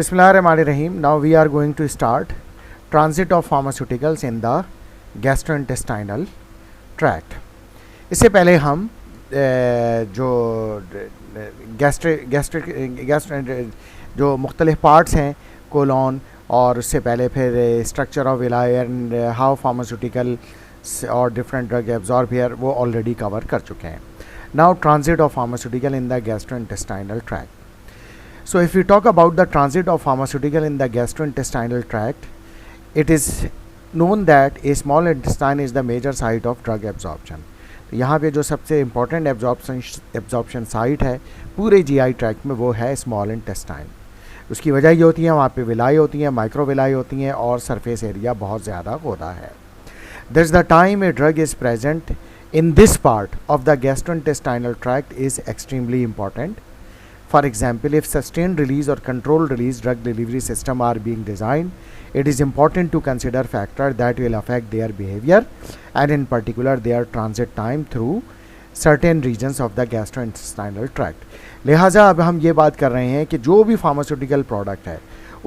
Bismillahirrahmanirrahim. Now we are going to start transit of pharmaceuticals in the gastrointestinal tract. इससे पहले हम जो gastric जो मुख्तलिफ पार्ट्स हैं कोलोन और उससे पहले फिर structure of villi and how pharmaceutical और डिफरेंट ड्रग एब्जॉर्ब हियर वो ऑलरेडी कवर कर चुके हैं. Now transit of pharmaceutical in the gastrointestinal tract. So if we talk about the transit of pharmaceutical in the gastrointestinal tract, it is known that a small intestine is the major site of drug absorption. तो यहाँ पे जो सबसे important absorption site है पूरे GI tract में वो है स्मॉल इंटेस्टाइन. उसकी वजह ये होती है वहाँ पे विलाई होती हैं, माइक्रो विलाई होती हैं और सरफेस एरिया बहुत ज़्यादा होता है. This the time a drug is present in this part of the gastrointestinal tract is extremely important. For example, if sustained release or controlled release drug delivery system are being designed, it is important to consider factors that will affect their behavior and in particular their transit time through certain regions of the gastrointestinal tract. लिहाजा अब हम ये बात कर रहे हैं कि जो भी फार्मास्यूटिकल प्रोडक्ट है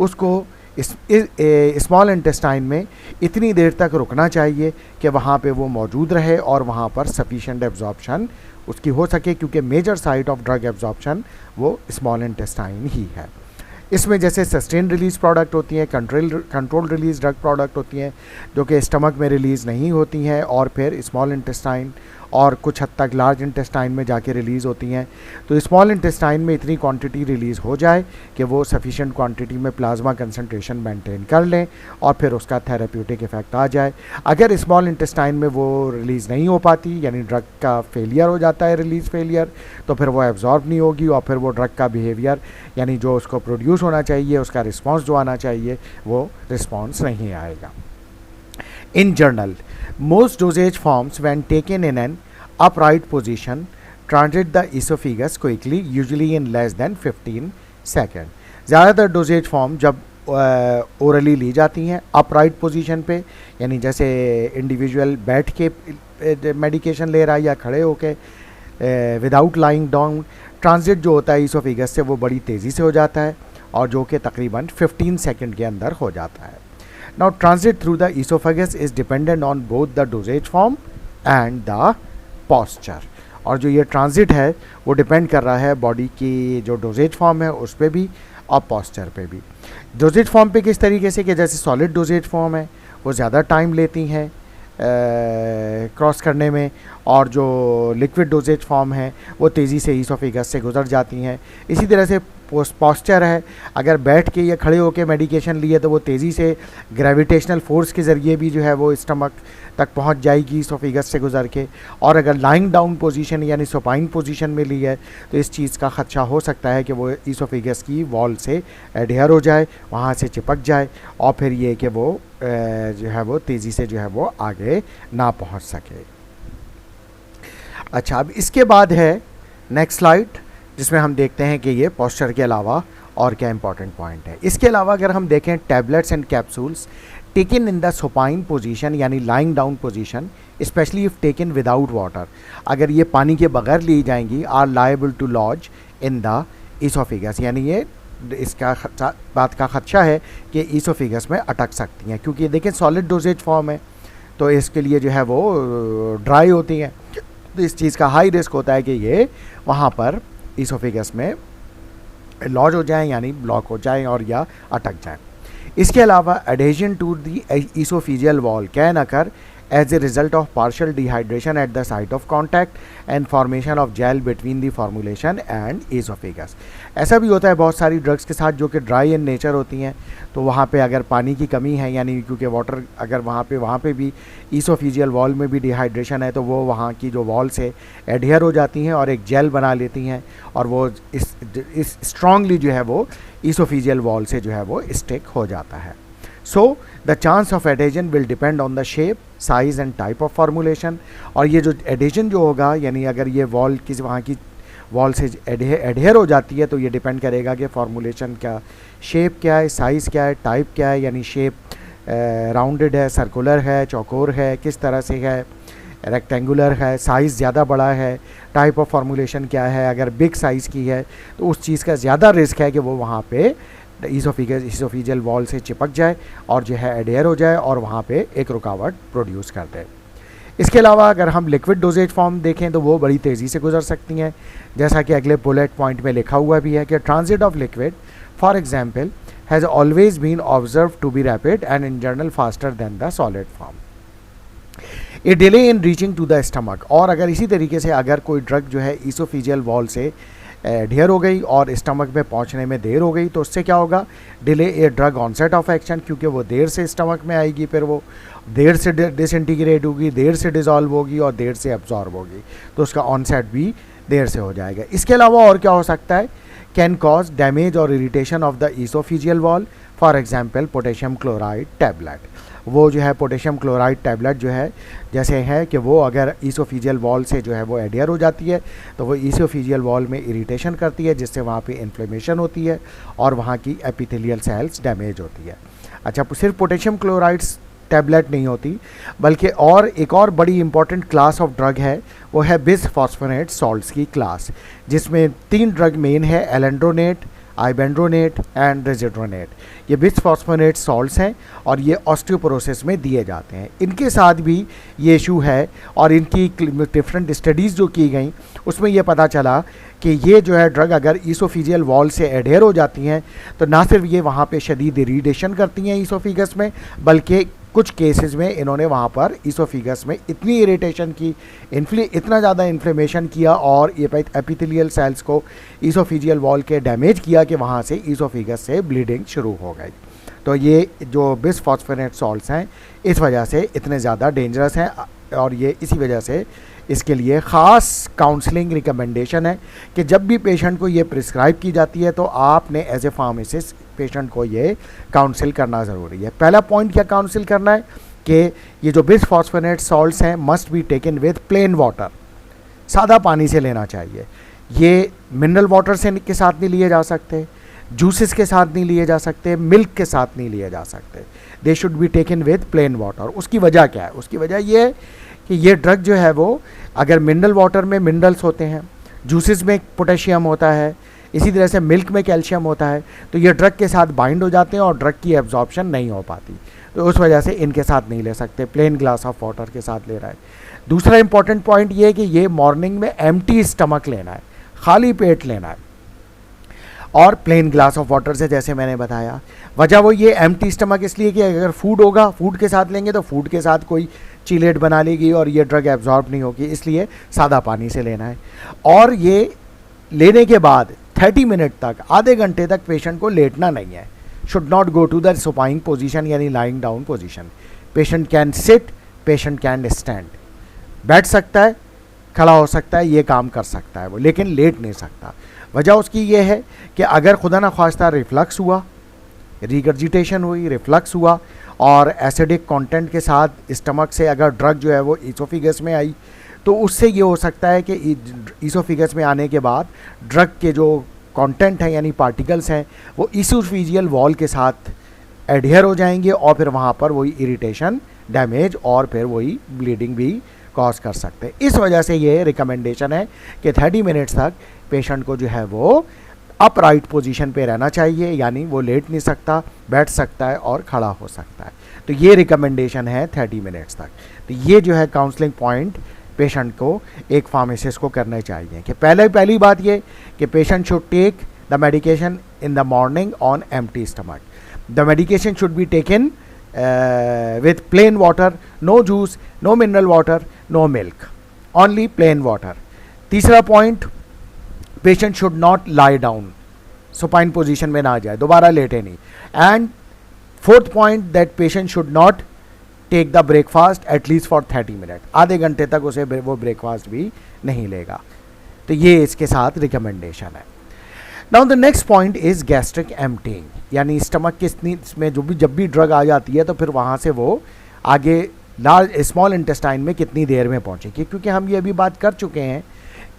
उसको स्मॉल इंटेस्टाइन में इतनी देर तक रुकना चाहिए कि वहाँ पे वो मौजूद रहे और वहाँ पर सफिशेंट एब्जॉर्प्शन उसकी हो सके, क्योंकि major site of drug absorption वो स्मॉल इंटेस्टाइन ही है. इसमें जैसे सस्टेन रिलीज प्रोडक्ट होती हैं, कंट्रोल रिलीज ड्रग प्रोडक्ट होती हैं जो कि स्टमक में रिलीज़ नहीं होती हैं और फिर स्मॉल इंटेस्टाइन और कुछ हद तक लार्ज इंटेस्टाइन में जाके रिलीज़ होती हैं. तो स्मॉल इंटेस्टाइन में इतनी क्वांटिटी रिलीज़ हो जाए कि वो सफिशेंट क्वांटिटी में प्लाज्मा कंसंट्रेशन मेंटेन कर लें और फिर उसका थेरेप्यूटिक इफ़ेक्ट आ जाए. अगर स्मॉल इंटेस्टाइन में वो रिलीज़ नहीं हो पाती, यानी ड्रग का फेलियर हो जाता है, रिलीज़ फेलियर, तो फिर वो एब्जॉर्ब नहीं होगी और फिर वो ड्रग का बिहेवियर यानी जो उसको प्रोड्यूस होना चाहिए, उसका रिस्पॉन्स जो आना चाहिए, वो रिस्पॉन्स नहीं आएगा. In general, most dosage forms when taken in an upright position transit the esophagus quickly, usually in less than 15 seconds. ज़्यादातर डोजेज फॉर्म जब ओरली ली जाती हैं अपराइट पोजीशन पे, यानी जैसे इंडिविजुअल बैठ के मेडिकेशन ले रहा है या खड़े होके विदाउट लाइंग डाउन, ट्रांजिट जो होता है इसोफेगस से वो बड़ी तेज़ी से हो जाता है और जो कि तकरीबन 15 सेकंड के अंदर हो जाता है. Now transit through the esophagus is dependent on both the dosage form and the posture. और जो ये ट्रांजिट है वो डिपेंड कर रहा है बॉडी की जो डोजेज फॉर्म है उस पर भी और पोस्चर पे भी. डोजेज फॉर्म पे किस तरीके से कि जैसे सॉलिड डोजेज फॉर्म है वो ज़्यादा टाइम लेती हैं क्रॉस करने में, और जो लिक्विड डोजेज फॉर्म है वो तेज़ी से ईसोफेगस से गुजर जाती हैं. इसी तरह से पोस्चर है, अगर बैठ के या खड़े होकर मेडिकेशन लिए तो वो तेज़ी से ग्रेविटेशनल फोर्स के ज़रिए भी जो है वो स्टमक तक पहुंच जाएगी ईसोफेगस से गुजर के. और अगर लाइंग डाउन पोजीशन यानी सुपाइन पोजीशन में ली है तो इस चीज़ का ख़दशा हो सकता है कि वो ईसोफेगस की वॉल से एडहेयर हो जाए, वहाँ से चिपक जाए और फिर ये कि वो जो है वो तेज़ी से जो है वो आगे ना पहुँच सके. अच्छा, अब इसके बाद है नेक्स्ट स्लाइड जिसमें हम देखते हैं कि ये पोस्चर के अलावा और क्या इंपॉर्टेंट पॉइंट है. इसके अलावा अगर हम देखें tablets and capsules taken in the supine position यानी lying down position, specially if taken without water, अगर ये पानी के बगैर ली जाएंगी, are liable to lodge in the oesophagus, यानी ये इसका बात का खदशा है कि ईसोफेगस में अटक सकती हैं, क्योंकि देखें सॉलिड डोजेज फॉर्म है तो इसके लिए जो है वो ड्राई होती हैं, तो इस चीज़ का हाई रिस्क होता है कि ये वहाँ पर ईसोफेगस में लॉज हो जाएं यानी ब्लॉक हो जाएं और या अटक जाएं. इसके अलावा adhesion to the oesophageal wall can occur as a result of partial dehydration at the site of contact and formation of gel between the formulation and oesophagus. ऐसा भी होता है बहुत सारी ड्रग्स के साथ जो कि ड्राई इन नेचर होती हैं, तो वहाँ पे अगर पानी की कमी है यानी क्योंकि वाटर अगर वहाँ पे भी ईसोफेजियल वॉल में भी डिहाइड्रेशन है तो वो वहाँ की जो वॉल से एडहेयर हो जाती हैं और एक जेल बना लेती हैं और वो इस स्ट्रांगली जो है वो ईसोफेजियल वॉल से जो है वो स्टिक हो जाता है. So the chance of adhesion will depend on the shape, size and type of formulation. और ये जो adhesion जो होगा यानी अगर ये वॉल की वहाँ की वॉल से एडहेयर हो जाती है तो ये डिपेंड करेगा कि फॉर्मुलेशन क्या, शेप क्या है, साइज़ क्या है, टाइप क्या है, यानी शेप राउंडेड है, सर्कुलर है, चौकोर है, किस तरह से है, रेक्टेंगुलर है, साइज़ ज़्यादा बड़ा है, टाइप ऑफ फार्मूलेशन क्या है, अगर बिग साइज़ की है तो उस चीज़ का ज़्यादा रिस्क है कि वो वहाँ पे ईसोफिजियल वॉल से चिपक जाए और जो है एडहेयर हो जाए और वहाँ पे एक रुकावट प्रोड्यूस कर दे। इसके अलावा अगर हम लिक्विड डोजेज फॉर्म देखें तो वो बड़ी तेज़ी से गुजर सकती हैं, जैसा कि अगले बुलेट पॉइंट में लिखा हुआ भी है कि transit of liquid for example has always been observe to be rapid and in general faster than the solid form. A delay in reaching to the stomach, और अगर इसी तरीके से अगर कोई ड्रग जो है ईसोफिजियल वॉल से एडहियर हो गई और स्टमक में पहुंचने में देर हो गई तो उससे क्या होगा, delay a drug onset of action, क्योंकि वो देर से स्टमक में आएगी, फिर वो देर से डिसइंटीग्रेट होगी, देर से डिज़ोल्व होगी और देर से एब्जॉर्ब होगी, तो उसका ऑनसेट भी देर से हो जाएगा। इसके अलावा और क्या हो सकता है, कैन कॉज डैमेज और irritation of the oesophageal wall, for example potassium chloride tablet. वो जो है पोटेशियम क्लोराइड टैबलेट जो है जैसे है कि वो अगर ईसोफिजियल वॉल से जो है वो एडहियर हो जाती है तो वो ईसोफिजियल वॉल में इरिटेशन करती है, जिससे वहाँ पे इन्फ्लेमेशन होती है और वहाँ की एपिथेलियल सेल्स डैमेज होती है। अच्छा, सिर्फ पोटेशियम क्लोराइड्स टैबलेट नहीं होती, बल्कि और एक और बड़ी इंपॉर्टेंट क्लास ऑफ ड्रग है, वो है बिसफॉस्फोनेट सॉल्ट्स की क्लास, जिसमें 3 ड्रग मेन है, एलेंड्रोनेट, आइबेंड्रोनेट एंड रेजिड्रोनेट। ये बिसफॉस्फोनेट सॉल्ट्स हैं और ये ऑस्टियोपोरोसिस में दिए जाते हैं। इनके साथ भी ये इशू है और इनकी डिफरेंट स्टडीज़ जो की गई उसमें ये पता चला कि ये जो है ड्रग अगर ईसोफिजियल वॉल से एडहेयर हो जाती हैं तो ना सिर्फ ये वहाँ पे शदीद इरिटेशन करती हैं ईसोफिगस में, बल्कि कुछ केसेस में इन्होंने वहाँ पर ईसोफिगस में इतनी इरिटेशन की, इतना ज़्यादा इन्फ्लेमेशन किया और ये एपिथेलियल सेल्स को ईसोफिजियल वॉल के डैमेज किया कि वहाँ से ईसोफिगस से ब्लीडिंग शुरू हो गई। तो ये जो बिसफॉस्फोनेट सॉल्ट्स हैं इस वजह से इतने ज़्यादा डेंजरस हैं और ये इसी वजह से इसके लिए ख़ास काउंसलिंग रिकमेंडेशन है कि जब भी पेशेंट को ये प्रिस्क्राइब की जाती है तो आपने एज ए फार्मासिस्ट पेशेंट को ये काउंसिल करना ज़रूरी है। पहला पॉइंट क्या काउंसिल करना है कि ये जो बिसफॉस्फोनेट सॉल्ट्स हैं must be taken with plain water, सादा पानी से लेना चाहिए। ये मिनरल वाटर से के साथ नहीं लिए जा सकते, जूसेस के साथ नहीं लिए जा सकते, मिल्क के साथ नहीं लिए जा सकते। They should be taken with plain water. उसकी वजह क्या है, उसकी वजह ये है कि ये ड्रग जो है वो अगर मिनरल वाटर में मिनरल्स होते हैं, जूसेस में पोटेशियम होता है, इसी तरह से मिल्क में कैल्शियम होता है, तो ये ड्रग के साथ बाइंड हो जाते हैं और ड्रग की एब्जॉर्प्शन नहीं हो पाती, तो उस वजह से इनके साथ नहीं ले सकते, प्लेन ग्लास ऑफ वाटर के साथ ले रहा है। दूसरा इंपॉर्टेंट पॉइंट ये है कि ये मॉर्निंग में एम्प्टी स्टमक लेना है, खाली पेट लेना है और प्लेन ग्लास ऑफ वाटर से, जैसे मैंने बताया। वजह वो ये एम्प्टी स्टमक इसलिए कि अगर फूड होगा, फूड के साथ लेंगे तो फूड के साथ कोई चीलेट बना लेगी और ये ड्रग एब्जॉर्ब नहीं होगी, इसलिए सादा पानी से लेना है। और ये लेने के बाद 30 मिनट तक, आधे घंटे तक पेशेंट को लेटना नहीं है। Should not go to the supine position यानी lying down position. Patient can sit, patient can stand, बैठ सकता है, खड़ा हो सकता है, ये काम कर सकता है वो, लेकिन लेट नहीं सकता। वजह उसकी ये है कि अगर खुदा ना ख्वास्ता रिफ्लक्स हुआ, रिगर्जिटेशन हुई, रिफ्लक्स हुआ और एसिडिक कंटेंट के साथ स्टमक से अगर ड्रग जो है वो ईसोफिगस में आई तो उससे ये हो सकता है कि ईसोफिगस में आने के बाद ड्रग के जो कंटेंट हैं यानी पार्टिकल्स हैं वो ईसोफिजियल वॉल के साथ एडहियर हो जाएंगे और फिर वहाँ पर वही इरिटेशन, डैमेज और फिर वही ब्लीडिंग भी कॉज कर सकते हैं। इस वजह से ये रिकमेंडेशन है कि 30 मिनट्स तक पेशेंट को जो है वो अपराइट पोजीशन पे रहना चाहिए, यानी वो लेट नहीं सकता, बैठ सकता है और खड़ा हो सकता है। तो ये रिकमेंडेशन है 30 मिनट्स तक। तो ये जो है काउंसलिंग पॉइंट पेशेंट को, एक फार्मासिस्ट को करने चाहिए कि पहली बात ये कि patient should take the medication in the morning on empty stomach. The medication should be taken with plain water, no juice, no mineral water, no milk, only plain water. तीसरा point, patient should not lie down, supine position में ना जाए, दोबारा लेटे नहीं। And fourth point, that patient should not take the breakfast at least for 30 minute, आधे घंटे तक उसे वो ब्रेकफास्ट भी नहीं लेगा। तो ये इसके साथ रिकमेंडेशन है। Now the next point is gastric emptying, यानी स्टमक के में जब भी ड्रग आ जाती है तो फिर वहाँ से वो आगे स्मॉल इंटेस्टाइन में कितनी देर में पहुँचेगी, क्योंकि हम ये अभी बात कर चुके हैं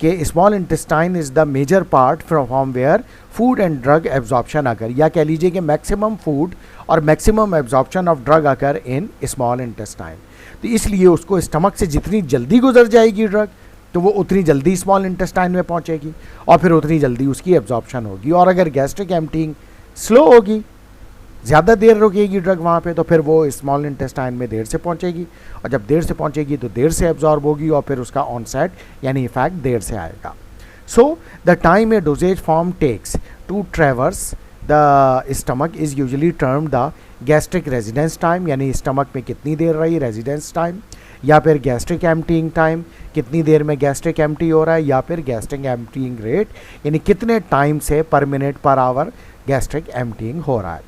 कि small intestine is the major part from where food and drug absorption occur, या कह लीजिए कि मैक्सिमम फूड और maximum absorption of drug occur in small intestine. तो इसलिए उसको स्टमक से जितनी जल्दी गुजर जाएगी ड्रग तो वो उतनी जल्दी स्मॉल इंटेस्टाइन में पहुंचेगी और फिर उतनी जल्दी उसकी एब्जॉर्प्शन होगी। और अगर गैस्ट्रिक एम्प्टीइंग स्लो होगी, ज़्यादा देर रुकेगी ड्रग वहाँ पे, तो फिर वो स्मॉल इंटेस्टाइन में देर से पहुँचेगी, और जब देर से पहुँचेगी तो देर से एब्जॉर्ब होगी, और फिर उसका ऑनसेट यानी इफेक्ट देर से आएगा. So the time a dosage form takes to traverse the stomach is usually term the gastric residence time, यानी स्टमक में कितनी देर रही रेजिडेंस टाइम, या फिर गैस्ट्रिक एम्प्टीइंग टाइम, कितनी देर में गैस्ट्रिक एम्प्टी हो रहा है, या फिर गैस्ट्रिक एम्प्टीइंग रेट, यानी कितने टाइम से पर minute per hour gastric emptying हो रहा है.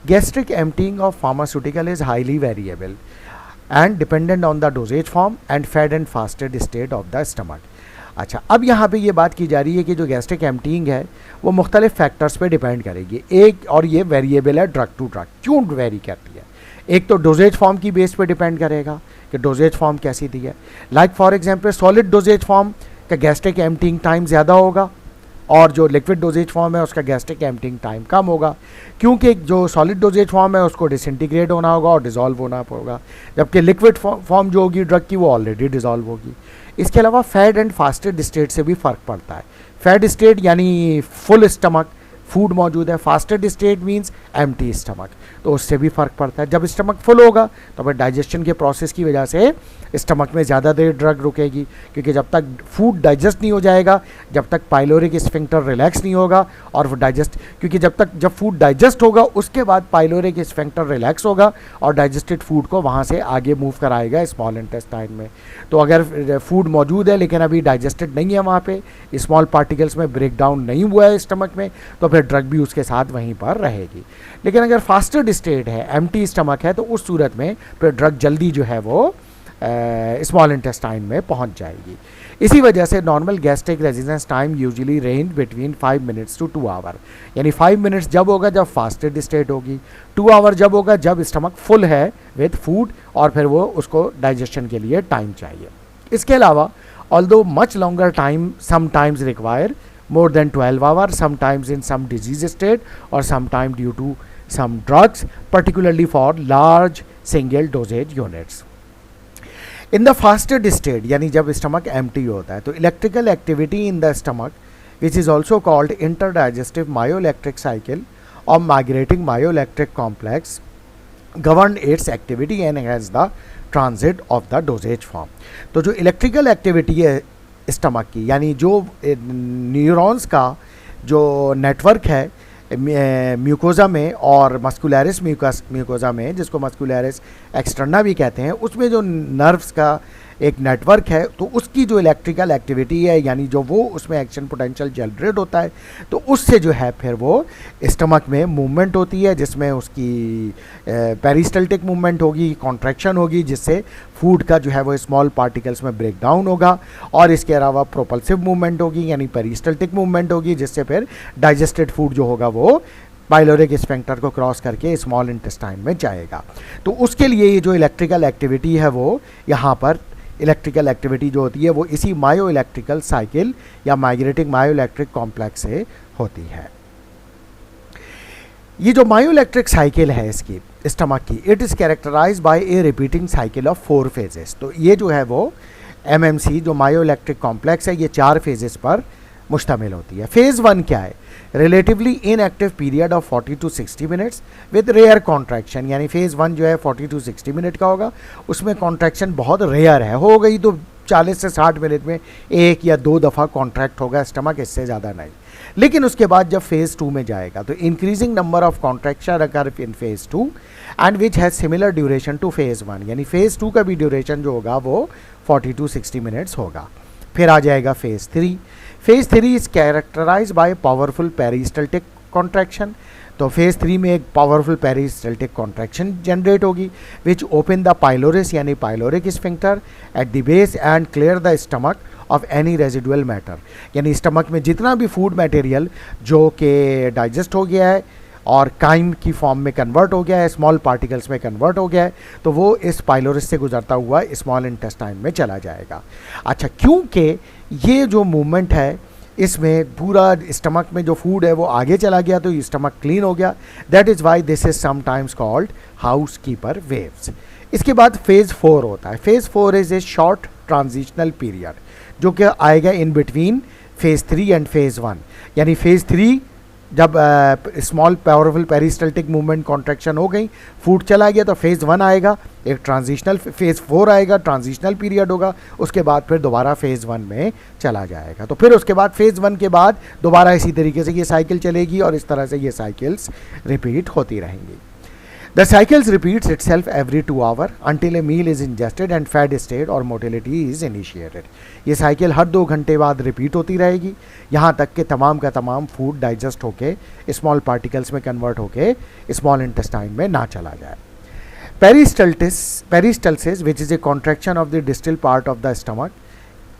Gastric emptying of pharmaceutical is highly variable and dependent on the dosage form and fed and fasted state of the stomach. अच्छा, अब यहाँ पे ये बात की जा रही है कि जो गैस्ट्रिक एम्प्टीइंग है वो मुख्तलिफ फैक्टर्स पे डिपेंड करेगी. एक, और ये वेरिएबल है ड्रग टू ड्रग. क्यों वेरी करती है? एक तो डोजेज फॉर्म की बेस पे डिपेंड करेगा कि डोजेज फॉर्म कैसी दी है. Like for example solid doses form का गैस्ट्रिक एम्प्टीइंग टाइम ज़्यादा होगा, और जो लिक्विड डोजेज फॉर्म है उसका गैस्ट्रिक एम्प्टीइंग टाइम कम होगा, क्योंकि जो सॉलिड डोजेज फॉर्म है उसको डिसइंटीग्रेट होना होगा और डिज़ोल्व होना होगा, जबकि लिक्विड फॉर्म जो होगी ड्रग की वो ऑलरेडी डिज़ोल्व होगी. इसके अलावा फैड एंड फास्टेड स्टेट से भी फ़र्क पड़ता है. फैड स्टेट यानी फुल स्टमक, फूड मौजूद है. Fasted state means empty stomach, तो उससे भी फ़र्क पड़ता है. जब स्टमक फुल होगा तो फिर डाइजेशन के प्रोसेस की वजह से स्टमक में ज़्यादा देर ड्रग रुकेगी, क्योंकि जब तक फूड डाइजेस्ट नहीं हो जाएगा, जब तक पाइलोरिक स्फिंक्टर रिलैक्स नहीं होगा और वो डाइजेस्ट, क्योंकि जब फूड डाइजेस्ट होगा उसके बाद पाइलोरिक स्फिंक्टर रिलैक्स होगा और डाइजेस्टेड फूड को वहाँ से आगे मूव कराएगा स्मॉल इंटेस्टाइन में. तो अगर फूड मौजूद है लेकिन अभी डाइजेस्टेड नहीं है, वहाँ पे स्मॉल पार्टिकल्स में ब्रेक डाउन नहीं हुआ है स्टमक में, तो फिर ड्रग भी उसके साथ वहीं पर रहेगी. लेकिन अगर फास्टेड स्टेट है, एम्प्टी स्टमक है, तो उस सूरत में फिर ड्रग जल्दी जो है वो स्मॉल इंटेस्टाइन में पहुंच जाएगी. इसी वजह से normal gastric residence time usually range between 5 minutes to 2 hour, यानी 5 मिनट्स जब होगा जब फास्टेड स्टेट होगी, 2 आवर जब होगा जब स्टमक फुल है विद फूड और फिर वो उसको डाइजेशन के लिए टाइम चाहिए. इसके अलावा although much longer time sometimes require more than 12 hours, sometimes in some disease state or sometime due to some drugs, particularly for large single dosage units. In the fasted state, यानी जब stomach empty होता है, तो electrical activity in the stomach, which is also called interdigestive myoelectric cycle or migrating myoelectric complex, govern its activity and enhance the transit of the dosage form. तो जो electrical activity है stomach की, यानी जो neurons का जो network है mucosa में और मस्कुलरिस म्यूकोज़ा में, जिसको मस्कुलरिस एक्सटर्ना भी कहते हैं, उसमें जो नर्व्स का एक नेटवर्क है, तो उसकी जो इलेक्ट्रिकल एक्टिविटी है, यानी जो वो उसमें एक्शन पोटेंशियल जनरेट होता है, तो उससे जो है फिर वो स्टमक में मूवमेंट होती है, जिसमें उसकी पेरिस्टल्टिक मूवमेंट होगी, कॉन्ट्रैक्शन होगी, जिससे फूड का जो है वो स्मॉल पार्टिकल्स में ब्रेक डाउन होगा, और इसके अलावा प्रोपल्सिव मूवमेंट होगी यानी पेरिस्टल्टिक मूवमेंट होगी, जिससे फिर डाइजेस्टेड फूड जो होगा वो पाइलोरिक स्फिंक्टर को क्रॉस करके स्मॉल इंटेस्टाइन में जाएगा. तो उसके लिए ये जो इलेक्ट्रिकल एक्टिविटी है वो यहाँ पर इलेक्ट्रिकल एक्टिविटी जो होती है वो इसी मायो इलेक्ट्रिकल साइकिल या माइग्रेटिंग मायो इलेक्ट्रिक कॉम्प्लेक्स से होती है. ये जो मायो इलेक्ट्रिक साइकिल है इसकी स्टमक की, it is characterise by a repeating cycle of 4 phases. तो ये जो है वो एमएमसी जो मायो इलेक्ट्रिक कॉम्प्लेक्स है, ये 4 फेजेस पर मुश्तमिल होती है. फेज़ 1 क्या है? Relatively inactive period of 40 to 60 minutes with rare contraction, यानी फेज़ 1 जो है 40 to 60 मिनट का होगा, उसमें कॉन्ट्रैक्शन बहुत रेयर है, हो गई तो 40 से 60 मिनट में 1 या 2 दफ़ा कॉन्ट्रैक्ट होगा स्टमक, इससे ज़्यादा नहीं. लेकिन उसके बाद जब फेज़ 2 में जाएगा तो increasing number of contraction occur in phase 2 and which has similar duration two phase 1, यानी फेज़ 2 का भी ड्यूरेशन जो होगा वो 40 to 60 मिनट्स होगा. फिर आ जाएगा phase 3. Phase 3 is characterise by powerful peristaltic contraction. तो फेज़ 3 में एक पावरफुल पेरिस्टल्टिक कॉन्ट्रैक्शन जनरेट होगी विच ओपन द पाइलोरिस यानी pyloric sphincter at the base and clear the stomach of any residual matter, यानी स्टमक में जितना भी फूड मटेरियल जो कि डाइजेस्ट हो गया है और काइम की फॉर्म में कन्वर्ट हो गया है, स्मॉल पार्टिकल्स में कन्वर्ट हो गया है, तो वो इस पाइलोरिस से गुजरता हुआ स्मॉल इंटेस्टाइन में चला जाएगा. अच्छा, क्योंकि ये जो मूवमेंट है इसमें पूरा स्टमक में जो फूड है वो आगे चला गया तो स्टमक क्लीन हो गया, that is why this is sometimes called house keeper waves. इसके बाद फेज़ 4 होता है. Phase 4 is a short transitional period जो कि आएगा in between phase 3 and phase 1, यानी फेज़ 3 जब small powerful peristaltic movement contraction हो गई, फूड चला गया, तो फेज़ 1 आएगा, एक ट्रांजिशनल फेज़ 4 आएगा, ट्रांजिशनल पीरियड होगा, उसके बाद फिर दोबारा फेज़ 1 में चला जाएगा। तो फिर उसके बाद फेज़ 1 के बाद दोबारा इसी तरीके से ये साइकिल चलेगी और इस तरह से ये साइकिल्स रिपीट होती रहेंगी। The cycles repeats itself every 2 hours until a meal is ingested and fed state or motility is initiated. ये साइकिल हर 2 घंटे बाद रिपीट होती रहेगी, यहाँ तक कि तमाम का तमाम फूड डाइजेस्ट होके स्मॉल पार्टिकल्स में कन्वर्ट होके स्मॉल इंटेस्टाइन में ना चला जाए। Peristalsis which is a contraction of the distal part of the stomach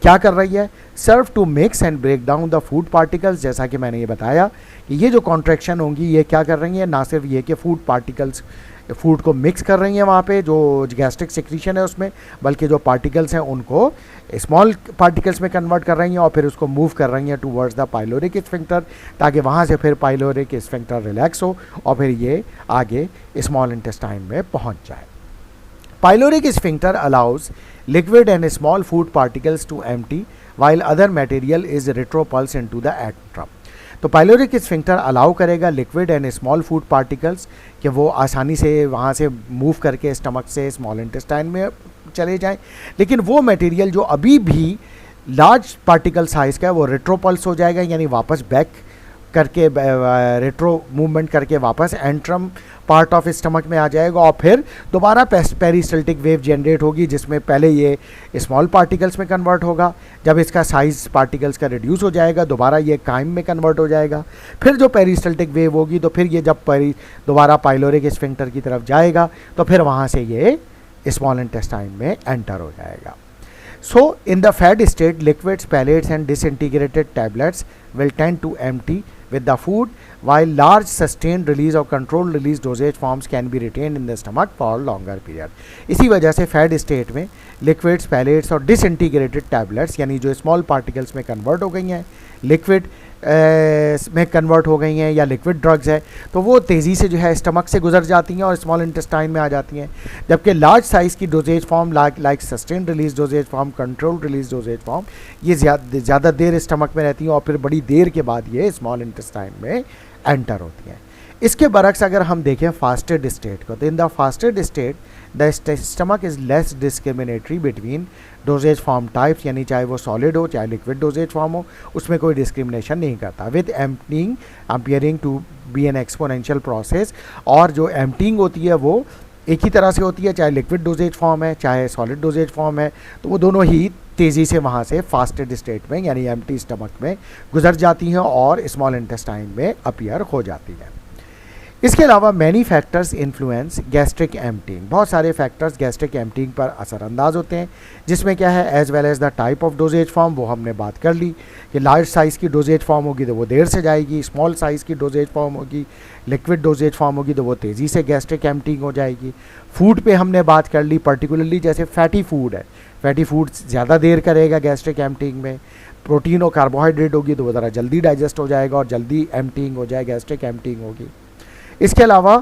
क्या कर रही है? Serve to mix and break down the food particles. जैसा कि मैंने ये बताया कि ये जो कॉन्ट्रैक्शन होंगी ये क्या कर रही हैं, ना सिर्फ ये कि फूड पार्टिकल्स फूड को मिक्स कर रही हैं वहाँ पे जो गैस्ट्रिक सिक्रीशन है उसमें, बल्कि जो पार्टिकल्स हैं उनको स्मॉल पार्टिकल्स में कन्वर्ट कर रही हैं और फिर उसको मूव कर रही हैं टूवर्ड्स द पाइलोरिक स्फिंक्टर, ताकि वहाँ से फिर पाइलोरिक स्फिंक्टर रिलैक्स हो और फिर ये आगे स्मॉल इंटेस्टाइन में पहुँच जाए। Pyloric sphincter allows liquid and small food particles to empty while other material is retropulsed into the antrum. तो पाइलोरिक स्फिंक्टर अलाउ करेगा liquid and small food particles कि वो आसानी से वहाँ से मूव करके स्टमक से स्मॉल इंटेस्टाइन में चले जाएं, लेकिन वो मटेरियल जो अभी भी लार्ज पार्टिकल साइज़ का है वो रेट्रोपल्स हो जाएगा, यानी वापस बैक करके रेट्रो मूवमेंट करके वापस एंट्रम पार्ट ऑफ स्टमक में आ जाएगा और फिर दोबारा पेरिस्टल्टिक वेव जनरेट होगी, जिसमें पहले ये स्मॉल पार्टिकल्स में कन्वर्ट होगा, जब इसका साइज़ पार्टिकल्स का रिड्यूस हो जाएगा दोबारा ये काइम में कन्वर्ट हो जाएगा, फिर जो पेरिस्टल्टिक वेव होगी तो फिर ये जब दोबारा पाइलोरिक स्फिंक्टर की तरफ जाएगा तो फिर वहाँ से ये स्मॉल इंटेस्टाइन में एंटर हो जाएगा। So in the fed state, liquids, pellets and disintegrated tablets will tend to empty with the food, while large sustained release or controlled release dosage forms can be retained in the stomach for longer period. इसी वजह से fed state में liquids, pellets और disintegrated tablets यानी जो small particles में convert हो गई हैं, liquid में कन्वर्ट हो गई हैं या लिक्विड ड्रग्स है, तो वो तेज़ी से जो है स्टमक से गुजर जाती हैं और स्मॉल इंटेस्टाइन में आ जाती हैं, जबकि लार्ज साइज़ की dosage form like sustain release doses form, control release doses form, ये ज़्यादा देर स्टमक में रहती हैं और फिर बड़ी देर के बाद ये स्मॉल इंटेस्टाइन में एंटर होती हैं। इसके बरक्स अगर हम देखें फास्टेड स्टेट को, तो in the fasted state the stomach is less discriminatory between dosage form types, यानी चाहे वो सॉलिड हो चाहे लिक्विड डोजेज फॉर्म हो, उसमें कोई डिस्क्रिमिनेशन नहीं करता। With emptying appearing to be an exponential process, और जो एम्पटिंग होती है वो एक ही तरह से होती है, चाहे लिक्विड डोजेज फॉर्म है चाहे सॉलिड डोजेज फॉर्म है, तो वो दोनों ही तेज़ी से वहाँ से फास्टेड स्टेट में यानी एम्प्टी स्टमक में गुजर जाती हैं और स्मॉल इंटेस्टाइन में अपीयर हो जाती हैं। इसके अलावा many factors influence gastric emptying, बहुत सारे फैक्टर्स गैस्ट्रिक एम्पटिंग पर असरअंदाज होते हैं, जिसमें क्या है as well as the type of dosage form, वो हमने बात कर ली कि लार्ज साइज़ की डोजेज फॉर्म होगी तो वो देर से जाएगी, स्मॉल साइज़ की डोजेज फॉर्म होगी, लिक्विड डोजेज फॉर्म होगी तो वो तेज़ी से गैस्ट्रिक एम्पटिंग हो जाएगी। फूड पे हमने बात कर ली, पर्टिकुलरली जैसे फैटी फूड है, फैटी फूड ज़्यादा देर करेगा गैस्ट्रिक एम्पटिंग में, प्रोटीन और कार्बोहाइड्रेट होगी तो वो ज़रा जल्दी डाइजेस्ट हो जाएगा और जल्दी एम्पटिंग हो जाए, गैस्ट्रिक एम्पटिंग होगी। इसके अलावा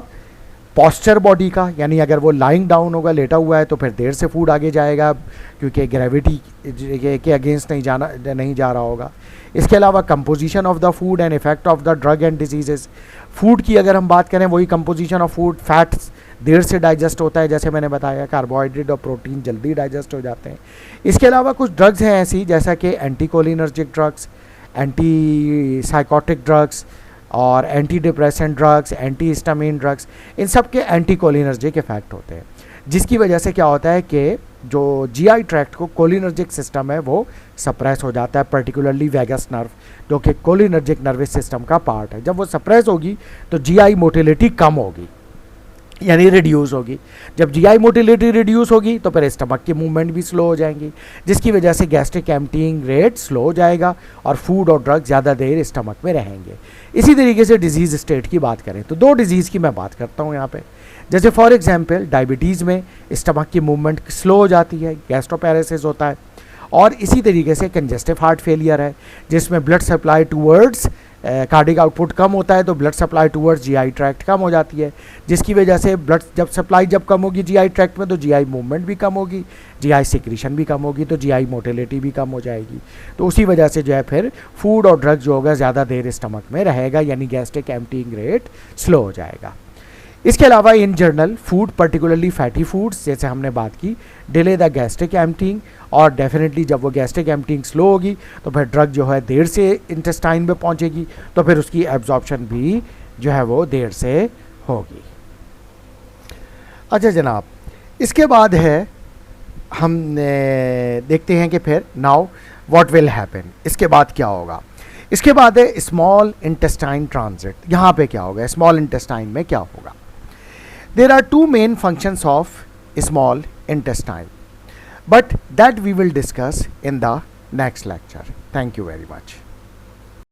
पॉस्चर बॉडी का, यानी अगर वो लाइंग डाउन होगा, लेटा हुआ है, तो फिर देर से फूड आगे जाएगा क्योंकि ग्रेविटी के अगेंस्ट नहीं जा रहा होगा। इसके अलावा composition of the food and effect of the drug and diseases, food की अगर हम बात करें वही कंपोजिशन ऑफ फूड, फैट्स देर से डाइजेस्ट होता है जैसे मैंने बताया, कार्बोहाइड्रेट और प्रोटीन जल्दी डाइजेस्ट हो जाते हैं। इसके अलावा कुछ ड्रग्स हैं ऐसी जैसा कि anticholinergic drugs, antipsychotic drugs और antidepressant drugs, antihistamine drugs, इन सब के एंटीकोलिनर्जिक इफेक्ट होते हैं, जिसकी वजह से क्या होता है कि जो जीआई ट्रैक्ट को कोलिनर्जिक सिस्टम है वो सप्रेस हो जाता है, पर्टिकुलरली वैगस नर्व जो कि कोलिनर्जिक नर्वस सिस्टम का पार्ट है। जब वो सप्रेस होगी तो जीआई मोटिलिटी कम होगी यानी रिड्यूस होगी। जब जीआई मोटिलिटी रिड्यूस होगी तो फिर स्टमक की मूवमेंट भी स्लो हो जाएंगी, जिसकी वजह से गैस्ट्रिक एम्पटिंग रेट स्लो हो जाएगा और फूड और ड्रग ज़्यादा देर स्टमक में रहेंगे। इसी तरीके से डिजीज़ स्टेट की बात करें तो 2 डिजीज़ की मैं बात करता हूँ यहाँ पे, जैसे फॉर एग्जांपल डायबिटीज़ में स्टमक की मूवमेंट स्लो हो जाती है, गैस्ट्रोपैरेसिस होता है, और इसी तरीके से कंजेस्टिव हार्ट फेलियर है जिसमें blood supply towards cardiac output कम होता है तो blood supply towards GI tract कम हो जाती है, जिसकी वजह से ब्लड जब कम होगी जीआई ट्रैक्ट में तो जीआई मूवमेंट भी कम होगी, जीआई सिक्रीशन भी कम होगी, तो जीआई मोटिलिटी भी कम हो जाएगी। तो उसी वजह से जो है फिर फूड और ड्रग जो होगा ज़्यादा देर स्टमक में रहेगा, यानी गैस्ट्रिक एम्प्टीइंग रेट स्लो हो जाएगा। इसके अलावा in general food particularly fatty foods जैसे हमने बात की डिले द गैस्ट्रिक एम्प्टीइंग, और डेफिनेटली जब वो गैस्ट्रिक एम्प्टीइंग स्लो होगी तो फिर ड्रग जो है देर से इंटेस्टाइन में पहुंचेगी, तो फिर उसकी एब्जॉर्प्शन भी जो है वो देर से होगी। अच्छा जनाब, इसके बाद है हम देखते हैं कि फिर नाउ व्हाट विल हैपन, इसके बाद क्या होगा। इसके बाद है स्मॉल इंटेस्टाइन ट्रांजिट। यहाँ पे क्या होगा, स्मॉल इंटेस्टाइन में क्या होगा। There are two main functions of small intestine, but that we will discuss in the next lecture. Thank you very much.